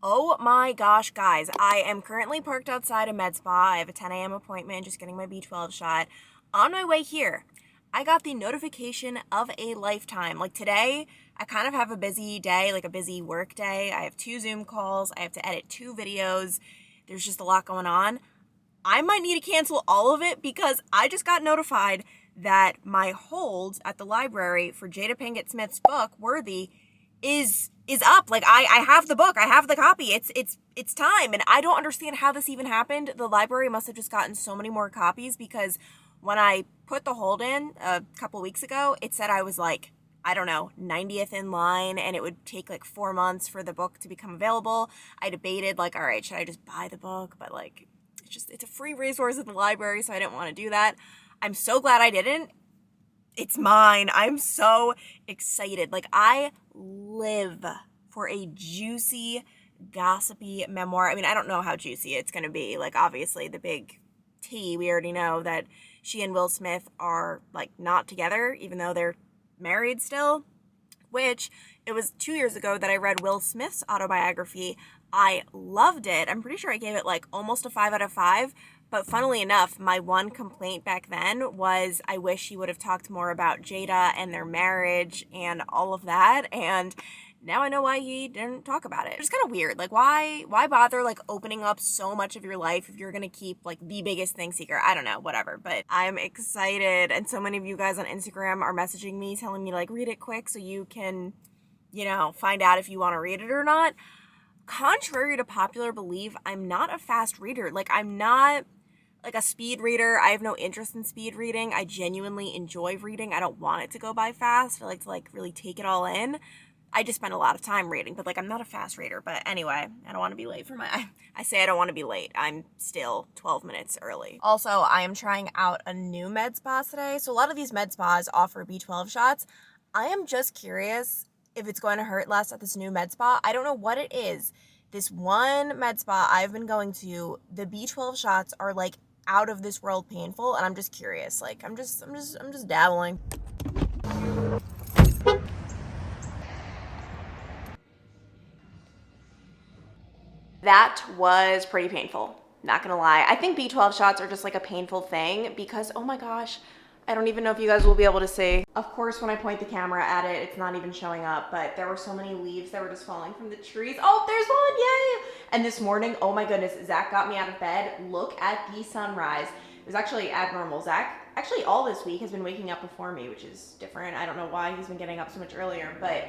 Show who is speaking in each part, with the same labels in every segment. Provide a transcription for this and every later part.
Speaker 1: Oh my gosh, guys. I am currently parked outside a med spa. I have a 10 a.m. appointment, just getting my B12 shot. On my way here, I got the notification of a lifetime. Like today, I kind of have a busy day, like a busy work day. I have 2 Zoom calls. I have to edit 2 videos. There's just a lot going on. I might need to cancel all of it because I just got notified that my hold at the library for Jada Pinkett Smith's book, Worthy, is up. Like I have the book, I have the copy. It's time, and I don't understand how this even happened. The library must have just gotten so many more copies because when I put the hold in a couple weeks ago, it said I was like, I don't know, 90th in line, and it would take like 4 months for the book to become available. I debated like, all right, should I just buy the book? But like, it's a free resource at the library, so I didn't want to do that. I'm so glad I didn't. It's mine. I'm so excited. Like, I live for a juicy, gossipy memoir. I mean, I don't know how juicy it's going to be. Like, obviously, the big T, we already know that she and Will Smith are, like, not together, even though they're married still, which it was 2 years ago that I read Will Smith's autobiography. I loved it. I'm pretty sure I gave it, like, almost a 5 out of 5. But funnily enough, my one complaint back then was I wish he would have talked more about Jada and their marriage and all of that. And now I know why he didn't talk about it. It's kind of weird. Like, why bother, like, opening up so much of your life if you're going to keep, like, the biggest thing secret? I don't know, whatever. But I'm excited. And so many of you guys on Instagram are messaging me, telling me, like, read it quick so you can, find out if you want to read it or not. Contrary to popular belief, I'm not a fast reader. Like, I'm not like a speed reader. I have no interest in speed reading. I genuinely enjoy reading. I don't want it to go by fast. I like to really take it all in. I just spend a lot of time reading, but I'm not a fast reader. But anyway, I don't want to be late for I say I don't want to be late. I'm still 12 minutes early. Also, I am trying out a new med spa today. So a lot of these med spas offer B12 shots. I am just curious if it's going to hurt less at this new med spa. I don't know what it is. This one med spa I've been going to, the B12 shots are like out of this world painful, and I'm just curious. Like, I'm just dabbling. That was pretty painful, not gonna lie. I think B12 shots are just like a painful thing because, oh my gosh, I don't even know if you guys will be able to see. Of course, when I point the camera at it, it's not even showing up, but there were so many leaves that were just falling from the trees. Oh, there's one, yay! And this morning, oh my goodness, Zach got me out of bed. Look at the sunrise. It was actually abnormal. Zach, actually all this week, has been waking up before me, which is different. I don't know why he's been getting up so much earlier, but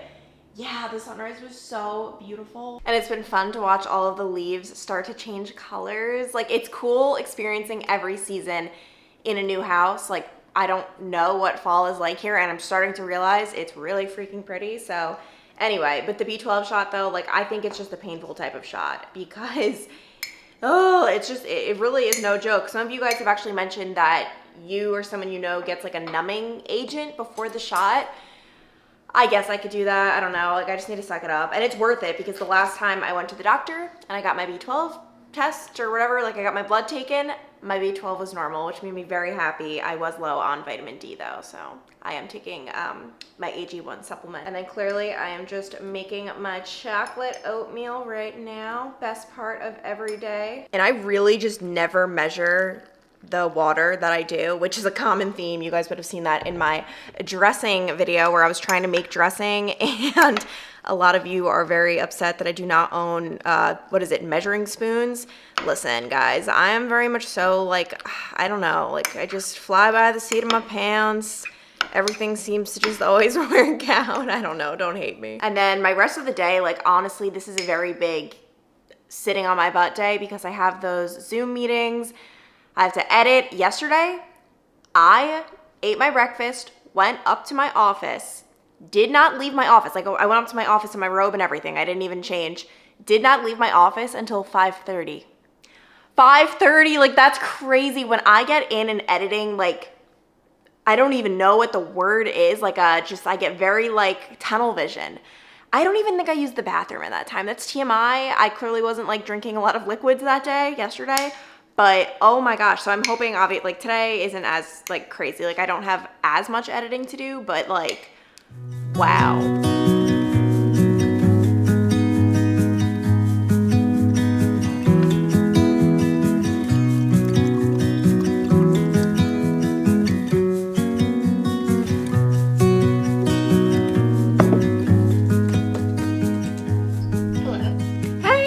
Speaker 1: yeah, the sunrise was so beautiful. And it's been fun to watch all of the leaves start to change colors. Like, it's cool experiencing every season in a new house. Like, I don't know what fall is like here, and I'm starting to realize it's really freaking pretty. So anyway, but the B12 shot though, like, I think it's just a painful type of shot because, oh, it really is no joke. Some of you guys have actually mentioned that you or someone you know gets like a numbing agent before the shot. I guess I could do that. I don't know. Like, I just need to suck it up. And it's worth it because the last time I went to the doctor and I got my B12 test or whatever, like I got my blood taken, my B12 was normal, which made me very happy. I was low on vitamin D though, so I am taking my AG1 supplement. And then clearly I am just making my chocolate oatmeal right now. Best part of every day. And I really just never measure the water that I do, which is a common theme. You guys would have seen that in my dressing video where I was trying to make dressing, and a lot of you are very upset that I do not own, measuring spoons. Listen, guys, I am very much so, like, I don't know, like, I just fly by the seat of my pants. Everything seems to just always work out. I don't know, don't hate me. And then my rest of the day, like, honestly, this is a very big sitting on my butt day because I have those Zoom meetings. I have to edit. Yesterday, I ate my breakfast, went up to my office, did not leave my office. Like, I went up to my office in my robe and everything. I didn't even change. Did not leave my office until 5:30. 5:30, like, that's crazy. When I get in and editing, like, I don't even know what the word is. Like, I get very, like, tunnel vision. I don't even think I used the bathroom at that time. That's TMI. I clearly wasn't, like, drinking a lot of liquids that day, yesterday. But oh my gosh, so I'm hoping obviously like today isn't as like crazy. Like, I don't have as much editing to do, but like, wow.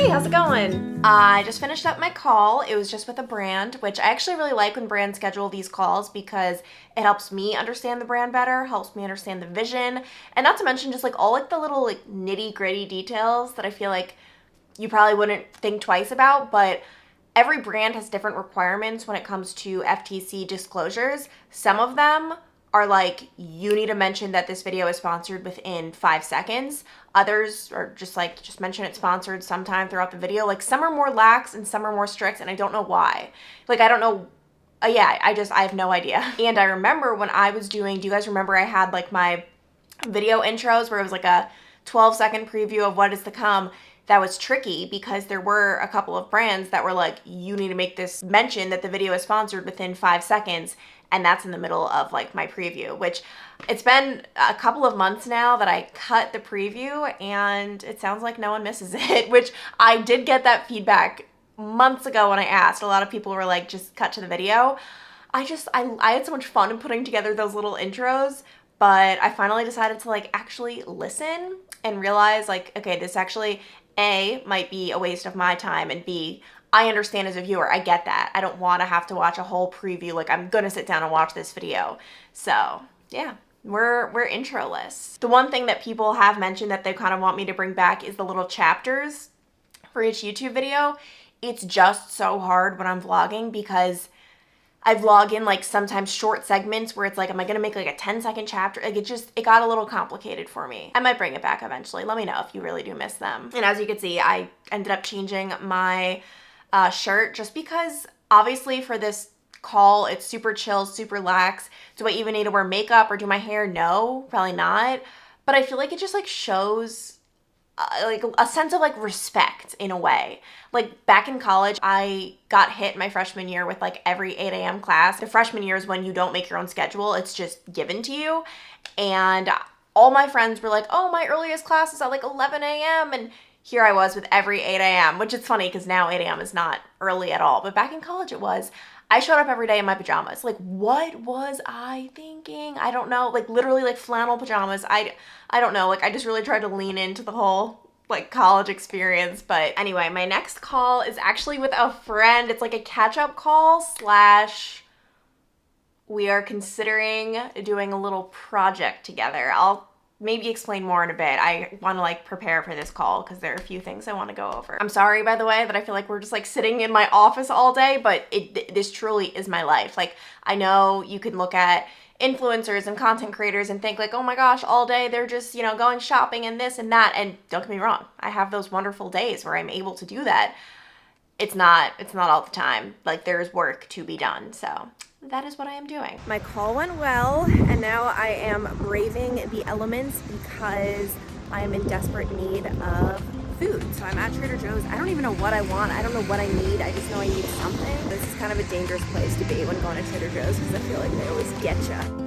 Speaker 1: Hey, how's it going? I just finished up my call. It was just with a brand, which I actually really like when brands schedule these calls because it helps me understand the brand better, helps me understand the vision, and not to mention just like all like the little like nitty gritty details that I feel like you probably wouldn't think twice about, but every brand has different requirements when it comes to FTC disclosures. Some of them are like, you need to mention that this video is sponsored within 5 seconds. Others are just like, just mention it's sponsored sometime throughout the video. Like some are more lax and some are more strict, and I don't know why. Like, I don't know. Yeah, I have no idea. And I remember when I was doing, do you guys remember I had like my video intros where it was like a 12-second preview of what is to come? That was tricky because there were a couple of brands that were like, you need to make this mention that the video is sponsored within 5 seconds. And that's in the middle of like my preview, which it's been a couple of months now that I cut the preview and it sounds like no one misses it, which I did get that feedback months ago when I asked. A lot of people were like, just cut to the video. I had so much fun in putting together those little intros, but I finally decided to like actually listen and realize like, okay, this actually A, might be a waste of my time, and B, I understand as a viewer, I get that. I don't want to have to watch a whole preview. Like, I'm gonna sit down and watch this video. So yeah, we're introless. The one thing that people have mentioned that they kind of want me to bring back is the little chapters for each YouTube video. It's just so hard when I'm vlogging because I vlog in like sometimes short segments where it's like, am I gonna make like a 10-second chapter? Like it got a little complicated for me. I might bring it back eventually. Let me know if you really do miss them. And as you can see, I ended up changing my shirt just because obviously for this call, it's super chill, super lax. Do I even need to wear makeup or do my hair? No, probably not. But I feel like it just like shows like a sense of like respect in a way. Like back in college, I got hit my freshman year with like every 8 a.m. class. The freshman year is when you don't make your own schedule. It's just given to you. And all my friends were like, oh, my earliest class is at like 11 a.m. And here I was with every 8 a.m., which is funny because now 8 a.m. is not early at all. But back in college it was. I showed up every day in my pajamas. Like, what was I thinking? I don't know. Like literally like flannel pajamas. I don't know. Like I just really tried to lean into the whole like college experience. But anyway, my next call is actually with a friend. It's like a catch-up call slash we are considering doing a little project together. I'll maybe explain more in a bit. I want to like prepare for this call because there are a few things I want to go over. I'm sorry, by the way, that I feel like we're just like sitting in my office all day, but this truly is my life. Like I know you can look at influencers and content creators and think like, oh my gosh, all day they're just, you know, going shopping and this and that. And don't get me wrong, I have those wonderful days where I'm able to do that. It's not all the time. Like there's work to be done. So that is what I am doing. My call went well, and now I am braving the elements because I am in desperate need of food. So I'm at Trader Joe's. I don't even know what I want. I don't know what I need. I just know I need something. This is kind of a dangerous place to be when going to Trader Joe's because I feel like they always get you.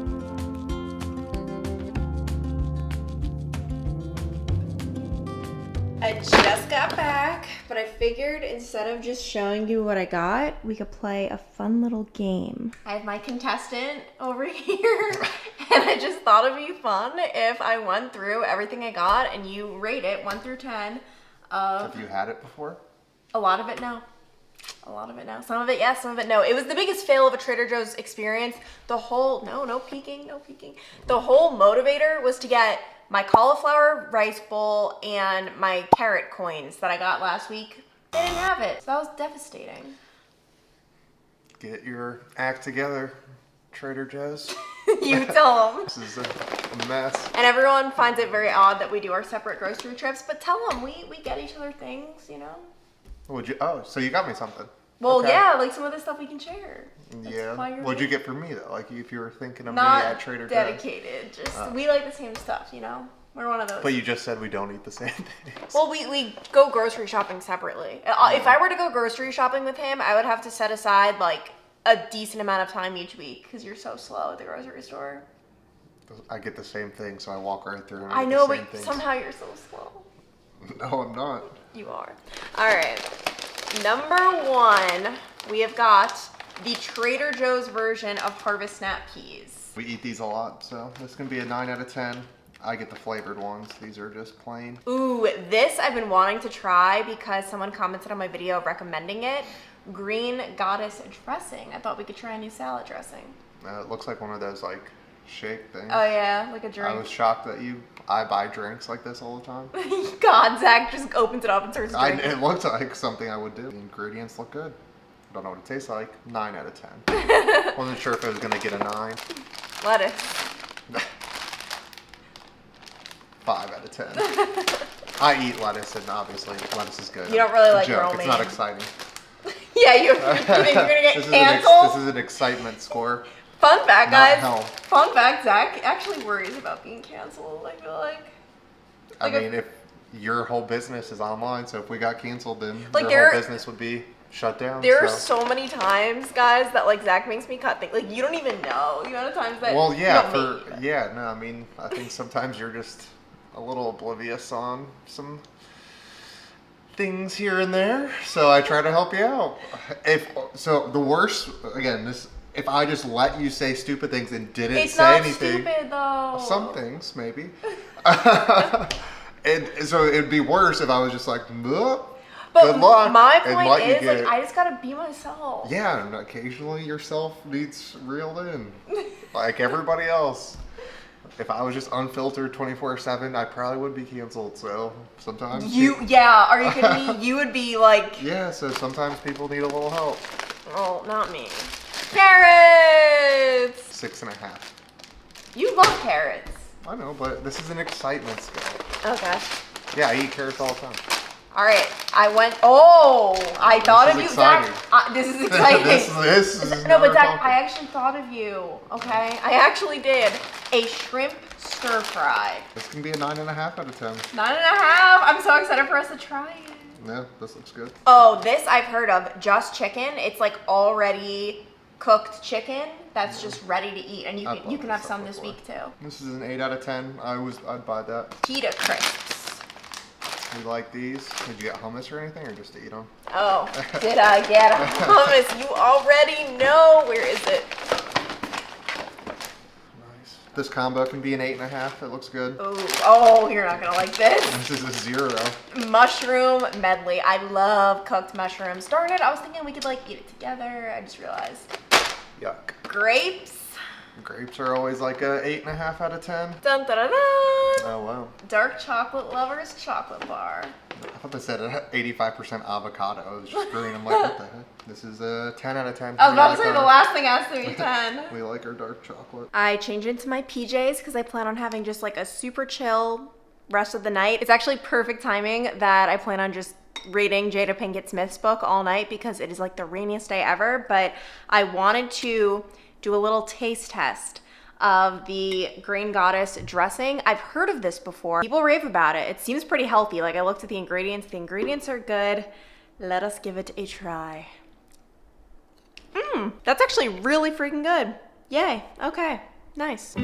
Speaker 1: I just got back, but I figured instead of just showing you what I got, we could play a fun little game. I have my contestant over here, and I just thought it'd be fun if I went through everything I got and you rate it 1 through 10.
Speaker 2: Have you had it before?
Speaker 1: A lot of it, no. A lot of it, no. Some of it, yes, some of it, no. It was the biggest fail of a Trader Joe's experience. The whole, no peeking. The whole motivator was to get my cauliflower rice bowl and my carrot coins that I got last week. They didn't have it, so that was devastating.
Speaker 2: Get your act together, Trader Joe's.
Speaker 1: You tell them.
Speaker 2: This is a mess.
Speaker 1: And everyone finds it very odd that we do our separate grocery trips, but tell them we get each other things, you know?
Speaker 2: Would you? Oh, so you got me something.
Speaker 1: Well,
Speaker 2: okay.
Speaker 1: Yeah, like some of the stuff we can share.
Speaker 2: Yeah. What'd you get for me though? Like if you were thinking of
Speaker 1: Not
Speaker 2: me at Trader Joe's.
Speaker 1: dedicated. Just we like the same stuff, you know. We're one of those.
Speaker 2: But you just said we don't eat the same things.
Speaker 1: Well, we go grocery shopping separately. If I were to go grocery shopping with him, I would have to set aside like a decent amount of time each week because you're so slow at the grocery store.
Speaker 2: I get the same thing, so I walk right through. And
Speaker 1: I know, but somehow you're so slow.
Speaker 2: No, I'm not.
Speaker 1: You are. All right. Number 1, we have got the Trader Joe's version of Harvest Snap peas.
Speaker 2: We eat these a lot, so this can be a 9 out of 10. I get the flavored ones. These are just plain.
Speaker 1: Ooh, this I've been wanting to try because someone commented on my video recommending it. Green Goddess dressing. I thought we could try a new salad dressing.
Speaker 2: It looks like one of those like shake things.
Speaker 1: Oh yeah, like a drink.
Speaker 2: I was shocked that I buy drinks like this all the time.
Speaker 1: God, Zach just opens it up and starts drinking.
Speaker 2: It looked like something I would do. The ingredients look good. I don't know what it tastes like. 9 out of 10. Wasn't sure if I was gonna get a 9.
Speaker 1: Lettuce.
Speaker 2: 5 out of 10. I eat lettuce, and obviously lettuce is good.
Speaker 1: You don't really like
Speaker 2: joke.
Speaker 1: romaine.
Speaker 2: It's not exciting.
Speaker 1: Yeah, you think you're gonna get
Speaker 2: This
Speaker 1: canceled?
Speaker 2: is an excitement score.
Speaker 1: Fun fact,
Speaker 2: Not
Speaker 1: guys.
Speaker 2: hell.
Speaker 1: Fun fact, Zach actually worries about being canceled, I feel like.
Speaker 2: I mean, if your whole business is online, so if we got canceled, then
Speaker 1: Like,
Speaker 2: your whole business would be shut down.
Speaker 1: There are so many times, guys, that like Zach makes me cut things. Like, you don't even know the amount of times that.
Speaker 2: Well, yeah,
Speaker 1: no,
Speaker 2: I mean, I think sometimes you're just a little oblivious on some things here and there, so I try to help you out. The worst, again, if I just let you say stupid things and didn't say anything.
Speaker 1: It's not stupid though.
Speaker 2: Some things, maybe. And so it'd be worse if I was just like, good luck.
Speaker 1: My point is, like, I just gotta be myself.
Speaker 2: Yeah, and occasionally yourself needs reeled in, like everybody else. If I was just unfiltered 24/7, I probably would be canceled. So sometimes
Speaker 1: are you kidding me? You would be like.
Speaker 2: Yeah, so sometimes people need a little help.
Speaker 1: Oh, not me. Carrots.
Speaker 2: 6.5.
Speaker 1: You love carrots.
Speaker 2: I know, but this is an excitement scale.
Speaker 1: Okay.
Speaker 2: Yeah, I eat carrots all the time.
Speaker 1: All right, I thought of you,
Speaker 2: exciting.
Speaker 1: Zach. This is exciting.
Speaker 2: this is
Speaker 1: no, but Zach, I actually thought of you. Okay, I actually did a shrimp stir fry.
Speaker 2: This can be a 9.5 out of 10.
Speaker 1: 9.5. I'm so excited for us to try it.
Speaker 2: Yeah, this looks good.
Speaker 1: Oh, this I've heard of. Just chicken. It's like already cooked chicken that's just ready to eat, and you can have some this week too.
Speaker 2: This is an 8 out of 10. I'd buy that.
Speaker 1: Pita crisps.
Speaker 2: You like these? Did you get hummus or anything, or just to eat them?
Speaker 1: Oh, did I get a hummus? You already know. Where is it?
Speaker 2: Nice. This combo can be an 8.5. It looks good.
Speaker 1: Oh, you're not gonna like this.
Speaker 2: This is a 0.
Speaker 1: Mushroom medley. I love cooked mushrooms. Darn it, I was thinking we could like eat it together. I just realized.
Speaker 2: Yuck.
Speaker 1: Grapes.
Speaker 2: Grapes are always like a 8.5 out of 10.
Speaker 1: Dun, dun, dun, dun.
Speaker 2: Oh wow.
Speaker 1: Dark chocolate lovers chocolate bar.
Speaker 2: I thought they said 85% avocado. I was just green. I'm like, what the heck? This is a 10 out of 10.
Speaker 1: I was about to say the last thing has to be 10.
Speaker 2: We like our dark chocolate.
Speaker 1: I changed into my PJs because I plan on having just like a super chill rest of the night. It's actually perfect timing that I plan on just reading Jada Pinkett Smith's book all night because it is like the rainiest day ever. But I wanted to do a little taste test of the Green Goddess dressing. I've heard of this before. People rave about it. It seems pretty healthy. Like, I looked at the ingredients. The ingredients are good. Let us give it a try. That's actually really freaking good. Yay. Okay. Nice.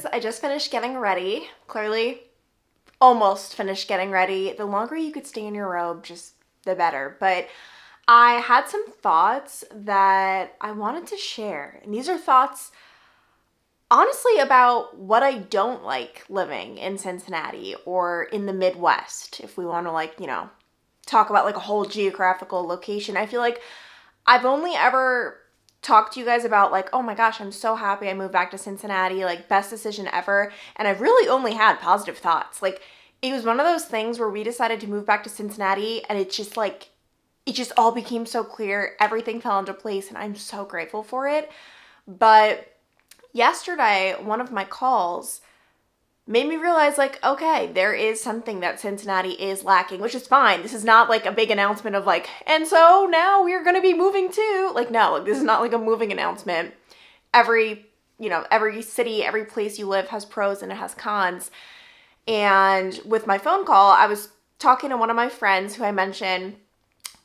Speaker 1: I just finished getting ready. Clearly, almost finished getting ready. The longer you could stay in your robe, just the better. But I had some thoughts that I wanted to share. And these are thoughts, honestly, about what I don't like living in Cincinnati or in the Midwest. If we want to, like, talk about like a whole geographical location. I feel like I've only ever talk to you guys about like, oh my gosh, I'm so happy I moved back to Cincinnati, like best decision ever. And I've really only had positive thoughts. Like, it was one of those things where we decided to move back to Cincinnati and it just all became so clear. Everything fell into place and I'm so grateful for it. But yesterday, one of my calls made me realize, like, okay, there is something that Cincinnati is lacking, which is fine. This is not like a big announcement of like, and so now we're going to be moving to, like, no, like, this is not like a moving announcement. Every city, every place you live has pros and it has cons. And with my phone call, I was talking to one of my friends who I mentioned,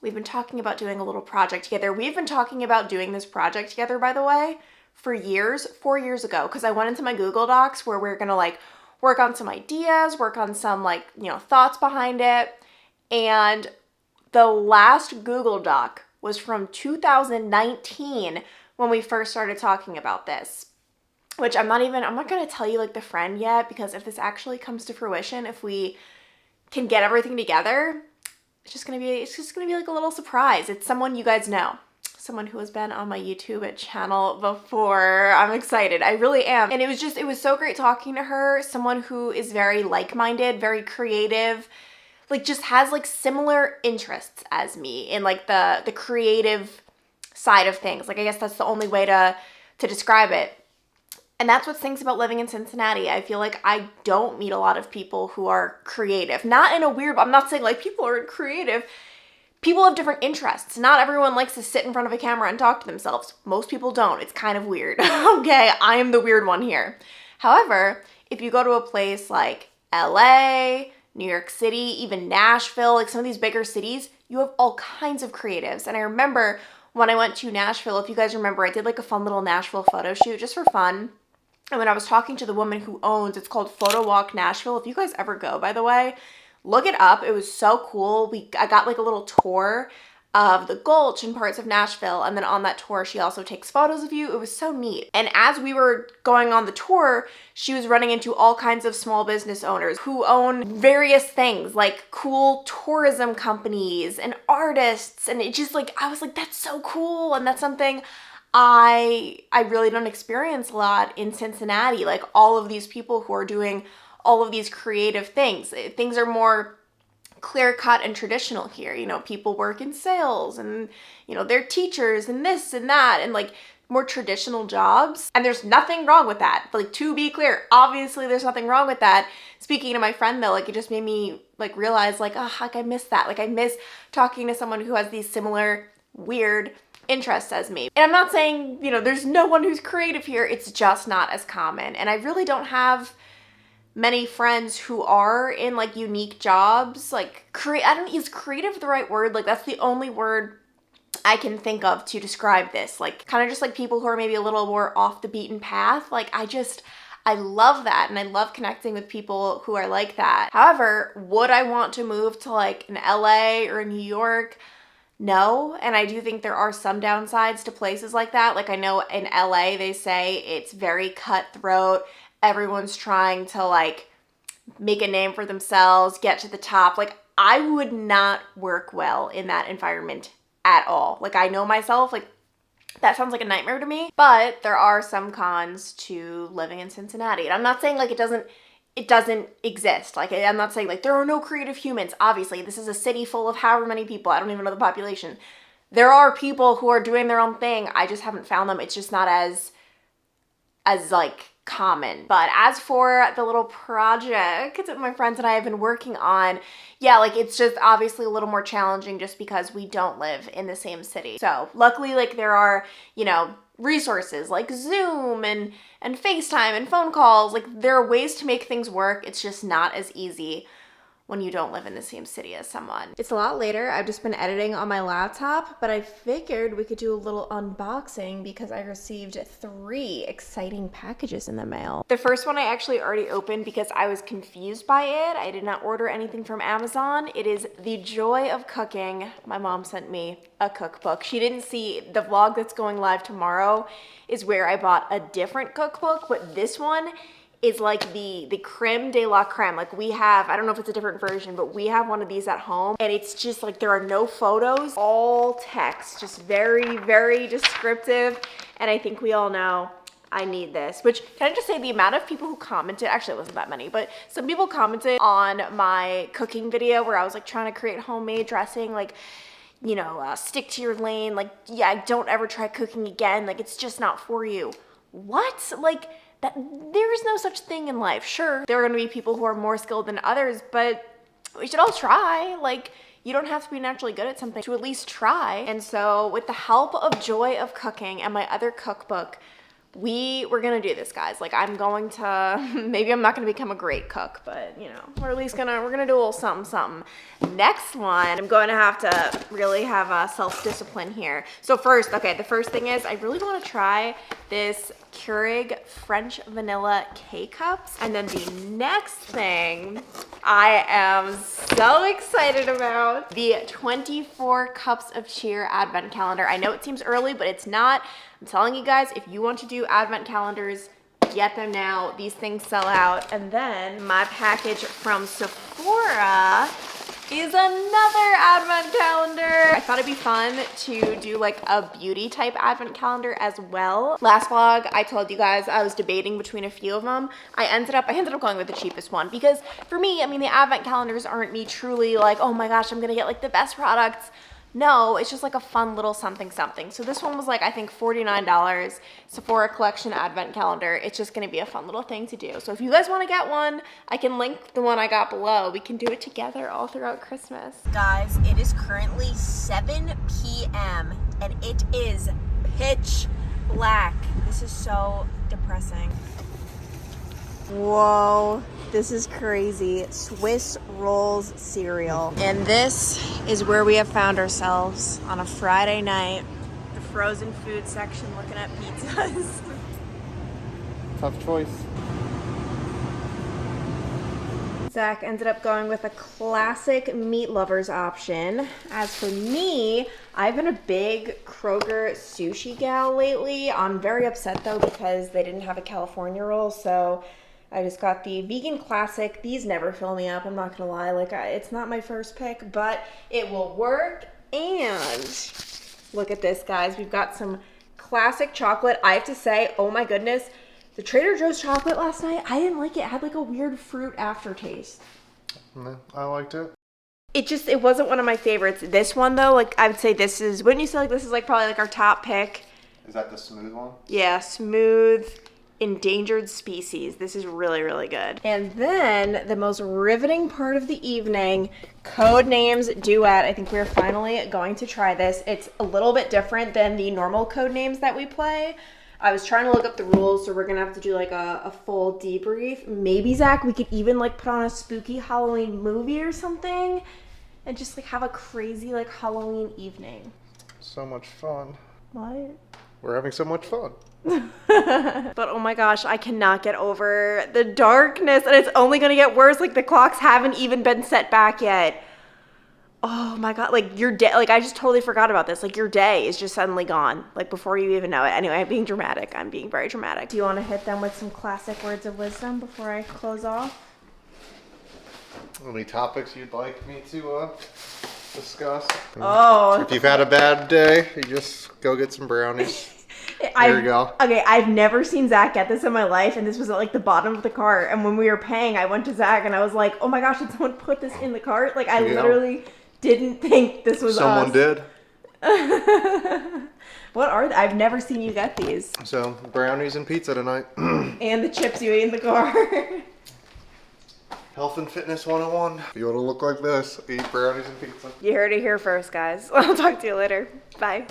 Speaker 1: we've been talking about doing a little project together. We've been talking about doing this project together, by the way, for years, 4 years ago, because I went into my Google Docs where we're gonna like work on some ideas, work on some like, you know, thoughts behind it. And the last Google Doc was from 2019 when we first started talking about this, which I'm not gonna tell you like the friend yet, because if this actually comes to fruition, if we can get everything together, it's just gonna be like a little surprise. It's someone you guys know, someone who has been on my YouTube channel before. I'm excited, I really am. And it was so great talking to her, someone who is very like-minded, very creative, like just has like similar interests as me in like the creative side of things. Like I guess that's the only way to describe it. And that's what stinks about living in Cincinnati. I feel like I don't meet a lot of people who are creative. Not in a weird, I'm not saying like people aren't creative. People have different interests. Not everyone likes to sit in front of a camera and talk to themselves. Most people don't. It's kind of weird. Okay, I am the weird one here. However, if you go to a place like LA, New York City, even Nashville, like some of these bigger cities, you have all kinds of creatives. And I remember when I went to Nashville, if you guys remember, I did like a fun little Nashville photo shoot just for fun. And when I was talking to the woman who owns, it's called Photo Walk Nashville. If you guys ever go, by the way, look it up. It was so cool. I got like a little tour of the Gulch and parts of Nashville. And then on that tour, she also takes photos of you. It was so neat. And as we were going on the tour, she was running into all kinds of small business owners who own various things like cool tourism companies and artists. And it just like, I was like, that's so cool. And that's something I really don't experience a lot in Cincinnati. Like all of these people who are doing all of these creative things. Things are more clear-cut and traditional here. You know, people work in sales and, you know, they're teachers and this and that and like more traditional jobs. And there's nothing wrong with that. But like, to be clear, obviously there's nothing wrong with that. Speaking to my friend though, like it just made me like realize like, oh, like I miss that. Like I miss talking to someone who has these similar weird interests as me. And I'm not saying, you know, there's no one who's creative here. It's just not as common. And I really don't have many friends who are in like unique jobs. Like is creative the right word? Like that's the only word I can think of to describe this. Like kind of just like people who are maybe a little more off the beaten path. Like I love that. And I love connecting with people who are like that. However, would I want to move to like an LA or a New York? No. And I do think there are some downsides to places like that. Like I know in LA, they say it's very cutthroat. Everyone's trying to like make a name for themselves, get to the top. Like I would not work well in that environment at all. Like I know myself, like that sounds like a nightmare to me, but there are some cons to living in Cincinnati. And I'm not saying like it doesn't exist. Like I'm not saying like there are no creative humans. Obviously, this is a city full of however many people. I don't even know the population. There are people who are doing their own thing. I just haven't found them. It's just not as like common. But as for the little project that my friends and I have been working on, yeah, like it's just obviously a little more challenging just because we don't live in the same city. So luckily, like there are, you know, resources like Zoom and FaceTime and phone calls. Like there are ways to make things work. It's just not as easy when you don't live in the same city as someone. It's a lot later. I've just been editing on my laptop, but I figured we could do a little unboxing because I received 3 exciting packages in the mail. The first one I actually already opened because I was confused by it. I did not order anything from Amazon. It is The Joy of Cooking. My mom sent me a cookbook. She didn't see the vlog that's going live tomorrow is where I bought a different cookbook, but this one is like the creme de la creme. Like we have, I don't know if it's a different version, but we have one of these at home and it's just like there are no photos, all text, just very, very descriptive. And I think we all know I need this, which can I just say the amount of people who commented, actually it wasn't that many, but some people commented on my cooking video where I was like trying to create homemade dressing, like, you know, stick to your lane. Like, yeah, don't ever try cooking again. Like it's just not for you. What? Like, that there is no such thing in life. Sure, there are gonna be people who are more skilled than others, but we should all try. Like, you don't have to be naturally good at something to at least try. And so with the help of Joy of Cooking and my other cookbook, we're gonna do this, guys. Like, I'm going to, maybe I'm not gonna become a great cook, but you know, we're gonna do a little something, something. Next one, I'm going to have to really have a self-discipline here. So first, okay, the first thing is I really want to try this Keurig French vanilla K-Cups. And then the next thing I am so excited about, the 24 Cups of Cheer Advent Calendar. I know it seems early, but it's not. I'm telling you guys, if you want to do Advent calendars, get them now. These things sell out. And then my package from Sephora is another advent calendar. I thought it'd be fun to do like a beauty type advent calendar as well. Last vlog, I told you guys I was debating between a few of them. I ended up going with the cheapest one because for me, I mean, the advent calendars aren't me truly like, oh my gosh, I'm gonna get like the best products. No, it's just like a fun little something something. So this one was like, I think $49, Sephora Collection Advent Calendar. It's just gonna be a fun little thing to do. So if you guys wanna get one, I can link the one I got below. We can do it together all throughout Christmas. Guys, it is currently 7 p.m. and it is pitch black. This is so depressing. Whoa, this is crazy. Swiss rolls cereal. And this is where we have found ourselves on a Friday night. The frozen food section looking at pizzas.
Speaker 2: Tough choice.
Speaker 1: Zach ended up going with a classic meat lovers option. As for me, I've been a big Kroger sushi gal lately. I'm very upset though because they didn't have a California roll, so I just got the vegan classic. These never fill me up, I'm not gonna lie. Like, it's not my first pick, but it will work. And look at this, guys. We've got some classic chocolate. I have to say, oh my goodness, the Trader Joe's chocolate last night, I didn't like it. It had like a weird fruit aftertaste.
Speaker 2: No, I liked it.
Speaker 1: It wasn't one of my favorites. This one though, like I would say this is, wouldn't you say like this is like probably like our top pick?
Speaker 2: Is that the smooth one?
Speaker 1: Yeah, smooth. Endangered species. This is really, really good. And then the most riveting part of the evening, Codenames Duet. I think we're finally going to try this. It's a little bit different than the normal Codenames that we play. I was trying to look up the rules, so we're gonna have to do like a full debrief. Maybe, Zach, we could even like put on a spooky Halloween movie or something and just like have a crazy like Halloween evening.
Speaker 2: So much fun.
Speaker 1: What?
Speaker 2: We're having so much fun.
Speaker 1: But oh my gosh, I cannot get over the darkness, and it's only gonna get worse. Like the clocks haven't even been set back yet. Oh my god, like your day, like I just totally forgot about this. Like your day is just suddenly gone, like before you even know it. Anyway, I'm being dramatic. I'm being very dramatic. Do you want to hit them with some classic words of wisdom before I close off?
Speaker 2: Any topics you'd like me to discuss?
Speaker 1: Oh.
Speaker 2: If you've had a bad day, you just go get some brownies. There you go.
Speaker 1: Okay, I've never seen Zach get this in my life, and this was at like the bottom of the cart. And when we were paying, I went to Zach and I was like, "Oh my gosh, did someone put this in the cart?" Like I literally didn't think this was
Speaker 2: Someone
Speaker 1: us.
Speaker 2: did.
Speaker 1: What are they? I've never seen you get these.
Speaker 2: So brownies and pizza tonight.
Speaker 1: And the chips you ate in the car.
Speaker 2: Health and fitness 101. If you want to look like this, eat brownies and pizza.
Speaker 1: You heard it here first, guys. I'll talk to you later. Bye.